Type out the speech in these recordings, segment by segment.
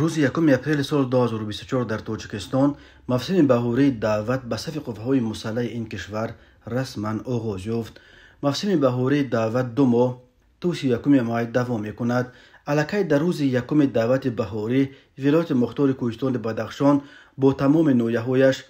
روز یکم اپریل سال 2024 در تاجیکستان موسم بهاری دعوت به صف قوه‌های مسلح این کشور رسما آغاز یافت. موسم بهاری دعوت 2 ماه تا 31 مای دوام می‌کند. الکی در روز یکم دعوت بهاری ولایت مختار کوهستان بدخشان با تمام نویه‌هایش،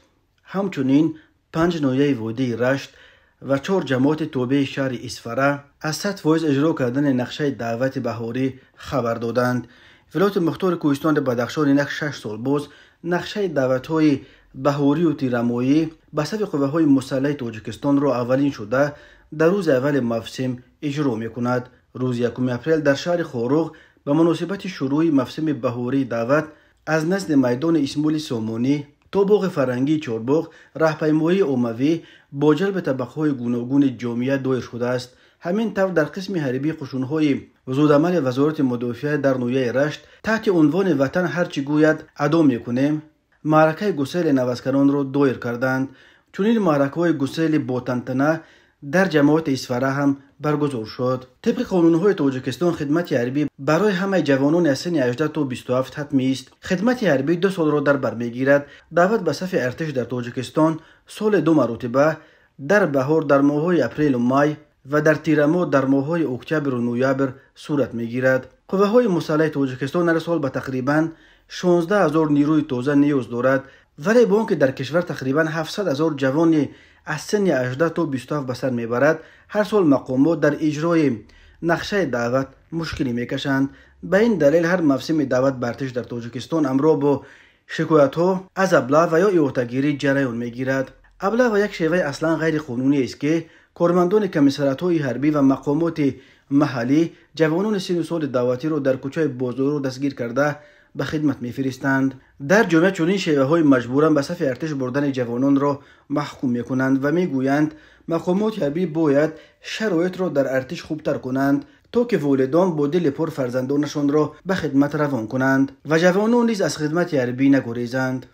همچنین 5 نویه وادی رشت و 4 جماعت تابع شهر اسفره از 100% اجرا کردن نقشه دعوت بهاری خبر دادند. ولایت مختار کوهستان بدخشان یک 6 سال باز نقشه دعوت‌های بهاری و تیرمایی به صف قوه‌های مسلح تاجیکستان را اولین شده در روز اول موسم اجرا می‌کند. روز یکم اپریل در شهر خاروغ به مناسبت شروع موسم بهاری دعوت از نزد میدان اسماعیل سامانی تا باغ فرنگی چارباغ راهپیمایی عمومی با جلب طبقه‌های گوناگون جامعه دایر شده است. همین طور در قسم حربی قشون‌های زودعمل وزارت مدافعه در نویه رشت تحت عنوان وطن هرچی گوید ادا می‌کنیم معرکه گسیل نوسکران را دایر کردند. چنین معرکه‌های گسیل با تنتنه در جماعت اسفره هم برگزار شد. طبق قانون‌های تاجیکستان خدمت حربی برای همه جوانان از سن 18 تا 27 حتمی است. خدمت حربی 2 سال را در بر می‌گیرد. دعوت به صف ارتش در تاجیکستان سال 2 مرتبه در بهار در ماه‌های اپریل و مای و در تیرماه در ماه‌های اکتبر و نوامبر صورت می‌گیرد. قوه‌های مسلح تاجیکستان هر سال به تقریباً 16000 نیروی تازه نیاز دارد، ولی با آنکه در کشور تقریباً 700,000 جوان از سن 18 تا 27 به سر میبرد، هر سال مقامات در اجرای نقشه دعوت مشکلی میکشند. به این دلیل هر موسم دعوت به ارتش در تاجیکستان همراه با شکایت‌ها از ابله و یا احاطه‌گیری جریان میگیرد. ابله و یک شیوه اصلا غیر قانونی است که کارمندان کمیسریات‌های حربی و مقامات محلی جوانان سن و سال دعوتی را در کوچه بازار دستگیر کرده به خدمت می‌فرستند. در جامعه چنین شیوه‌های مجبوراً به صف ارتش بردن جوانان را محکوم می‌کنند و می‌گویند مقامات حربی باید شرایط را در ارتش خوبتر کنند تا که والدان با دل پر فرزندانشان را به خدمت روان کنند و جوانان نیز از خدمت حربی نگریزند.